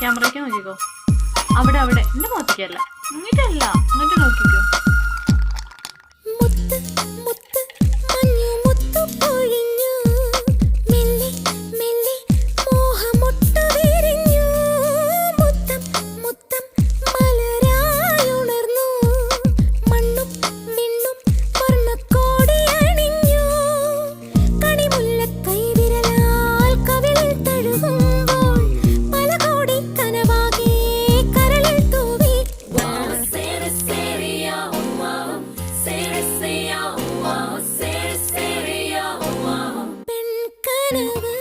ക്യാമറയ്ക്ക് നോക്കിക്കോ. അവിടെ അവിടെ എന്റെ മുഖത്തേക്കല്ല, ഇങ്ങോട്ടല്ല, ഇങ്ങോട്ട് നോക്കിക്കോ. മുത്ത് മുത്ത് മഞ്ഞു മുത്തു പൊഴിഞ്ഞു മെല്ലെ മെല്ലെ മോഹമൊട്ടു വിരിഞ്ഞു മുത്തം മുത്തം മലരായുണർന്നു മണ്ണും വിണ്ണും വർണ്ണക്കോടി അണിഞ്ഞു കണിമുല്ല കൈവിരലാൽ കവിളിൽ തഴുകുമ്പോൾ പല കോടി കനവാകെ കരളിൽ തൂവി പെൺകനവ്